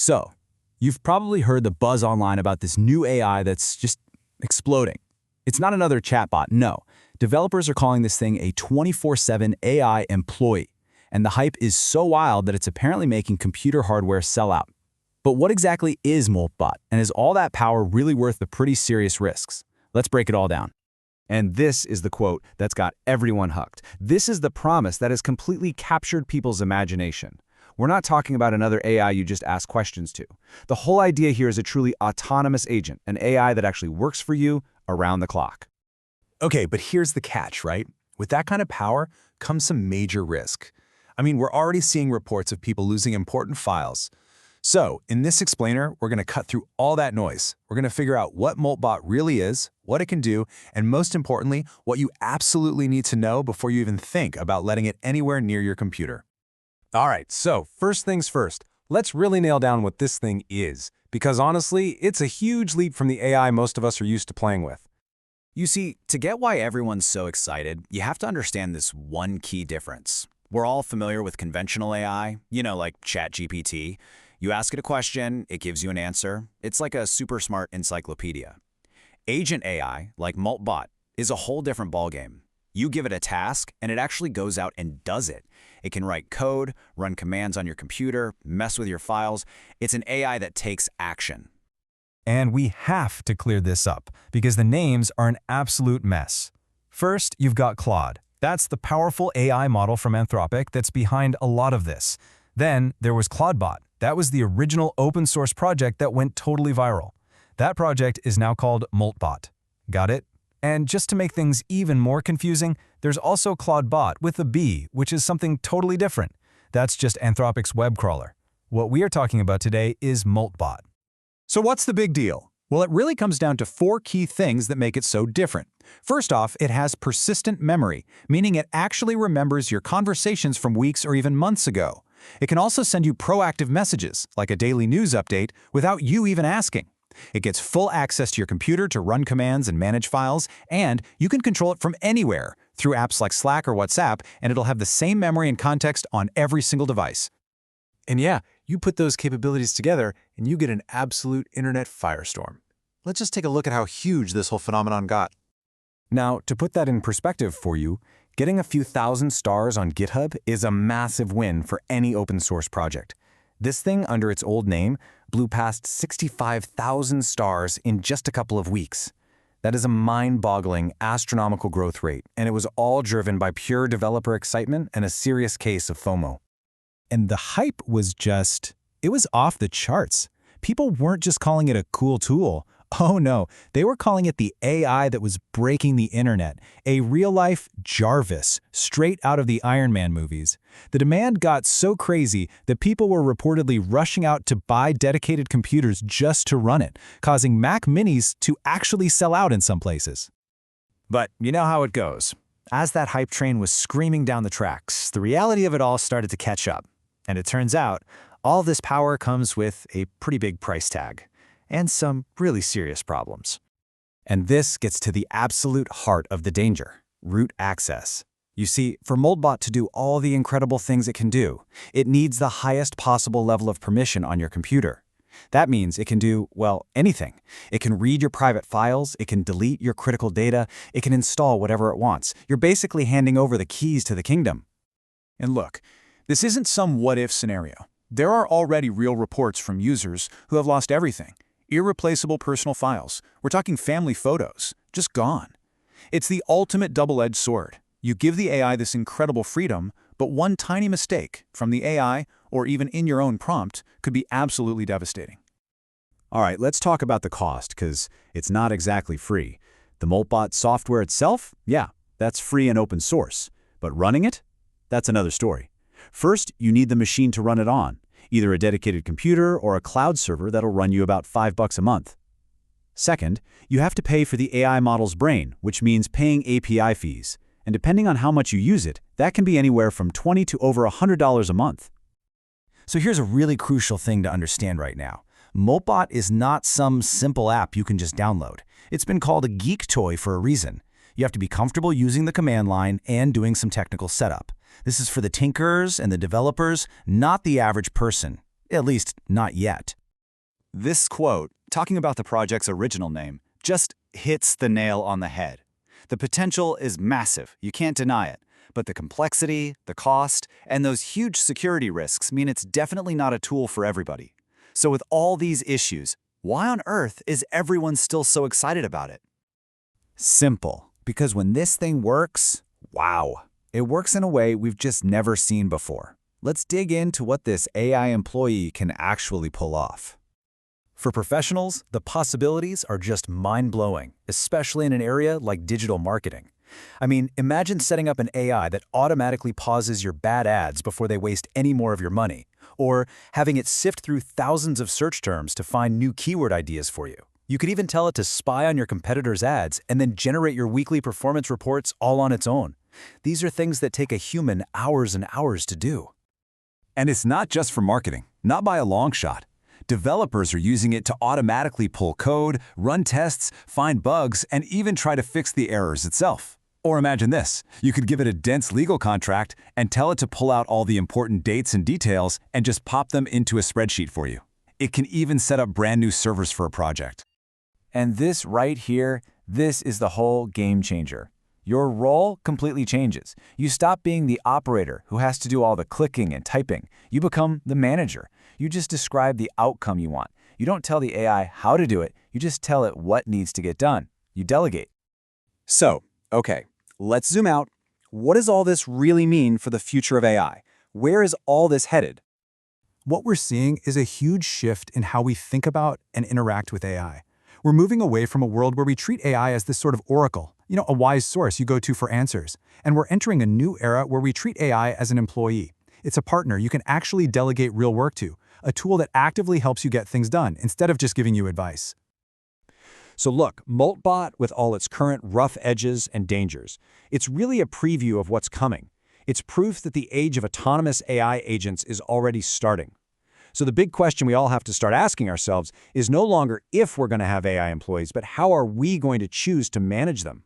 So, you've probably heard the buzz online about this new AI that's just exploding. It's not another chatbot, no. Developers are calling this thing a 24/7 AI employee, and the hype is so wild that it's apparently making computer hardware sell out. But what exactly is Moltbot, and is all that power really worth the pretty serious risks? Let's break it all down. And this is the quote that's got everyone hooked. This is the promise that has completely captured people's imagination. We're not talking about another AI you just ask questions to. The whole idea here is a truly autonomous agent, an AI that actually works for you around the clock. Okay, but here's the catch, right? With that kind of power comes some major risk. I mean, we're already seeing reports of people losing important files. So, in this explainer, we're going to cut through all that noise. We're going to figure out what Moltbot really is, what it can do, and most importantly, what you absolutely need to know before you even think about letting it anywhere near your computer. All right, so first things first, let's really nail down what this thing is, because honestly, it's a huge leap from the AI most of us are used to playing with. You see, to get why everyone's so excited, you have to understand this one key difference. We're all familiar with conventional AI, like ChatGPT. You ask it a question, it gives you an answer. It's like a super smart encyclopedia. Agent AI, like Moltbot, is a whole different ballgame. You give it a task, and it actually goes out and does it. It can write code, run commands on your computer, mess with your files. It's an AI that takes action. And we have to clear this up, because the names are an absolute mess. First, you've got Claude. That's the powerful AI model from Anthropic that's behind a lot of this. Then, there was ClaudeBot. That was the original open source project that went totally viral. That project is now called Moltbot. Got it? And just to make things even more confusing, there's also ClaudeBot with a B, which is something totally different. That's just Anthropic's web crawler. What we are talking about today is Moltbot. So what's the big deal? Well, it really comes down to 4 key things that make it so different. First off, it has persistent memory, meaning it actually remembers your conversations from weeks or even months ago. It can also send you proactive messages, like a daily news update, without you even asking. It gets full access to your computer to run commands and manage files, and you can control it from anywhere, through apps like Slack or WhatsApp, and it'll have the same memory and context on every single device. And yeah, you put those capabilities together, and you get an absolute internet firestorm. Let's just take a look at how huge this whole phenomenon got. Now, to put that in perspective for you, getting a few thousand stars on GitHub is a massive win for any open source project. This thing, under its old name, blew past 65,000 stars in just a couple of weeks. That is a mind-boggling, astronomical growth rate, and it was all driven by pure developer excitement and a serious case of FOMO. And the hype was it was off the charts. People weren't just calling it a cool tool. Oh no, they were calling it the AI that was breaking the internet, a real-life Jarvis, straight out of the Iron Man movies. The demand got so crazy that people were reportedly rushing out to buy dedicated computers just to run it, causing Mac Minis to actually sell out in some places. But you know how it goes. As that hype train was screaming down the tracks, the reality of it all started to catch up. And it turns out, all this power comes with a pretty big price tag. And some really serious problems. And this gets to the absolute heart of the danger, root access. You see, for Moltbot to do all the incredible things it can do, it needs the highest possible level of permission on your computer. That means it can do, well, anything. It can read your private files, it can delete your critical data, it can install whatever it wants. You're basically handing over the keys to the kingdom. And look, this isn't some what-if scenario. There are already real reports from users who have lost everything. Irreplaceable personal files. We're talking family photos, just gone. It's the ultimate double-edged sword. You give the AI this incredible freedom, but one tiny mistake from the AI or even in your own prompt could be absolutely devastating. All right, let's talk about the cost, because it's not exactly free. The Moltbot software itself, yeah, that's free and open source. But running it? That's another story. First, you need the machine to run it on. Either a dedicated computer or a cloud server that'll run you about $5 a month. Second, you have to pay for the AI model's brain, which means paying API fees. And depending on how much you use it, that can be anywhere from $20 to over $100 a month. So here's a really crucial thing to understand right now. Moltbot is not some simple app you can just download. It's been called a geek toy for a reason. You have to be comfortable using the command line and doing some technical setup. This is for the tinkerers and the developers, not the average person. At least, not yet. This quote, talking about the project's original name, just hits the nail on the head. The potential is massive, you can't deny it. But the complexity, the cost, and those huge security risks mean it's definitely not a tool for everybody. So with all these issues, why on earth is everyone still so excited about it? Simple. Because when this thing works, wow, it works in a way we've just never seen before. Let's dig into what this AI employee can actually pull off. For professionals, the possibilities are just mind-blowing, especially in an area like digital marketing. I mean, imagine setting up an AI that automatically pauses your bad ads before they waste any more of your money, or having it sift through thousands of search terms to find new keyword ideas for you. You could even tell it to spy on your competitors' ads and then generate your weekly performance reports all on its own. These are things that take a human hours and hours to do. And it's not just for marketing, not by a long shot. Developers are using it to automatically pull code, run tests, find bugs, and even try to fix the errors itself. Or imagine this, you could give it a dense legal contract and tell it to pull out all the important dates and details and just pop them into a spreadsheet for you. It can even set up brand new servers for a project. And this right here, this is the whole game changer. Your role completely changes. You stop being the operator who has to do all the clicking and typing. You become the manager. You just describe the outcome you want. You don't tell the AI how to do it. You just tell it what needs to get done. You delegate. So, okay, let's zoom out. What does all this really mean for the future of AI? Where is all this headed? What we're seeing is a huge shift in how we think about and interact with AI. We're moving away from a world where we treat AI as this sort of oracle, a wise source you go to for answers. And we're entering a new era where we treat AI as an employee. It's a partner you can actually delegate real work to, a tool that actively helps you get things done instead of just giving you advice. So look, Moltbot, with all its current rough edges and dangers, it's really a preview of what's coming. It's proof that the age of autonomous AI agents is already starting. So the big question we all have to start asking ourselves is no longer if we're going to have AI employees, but how are we going to choose to manage them?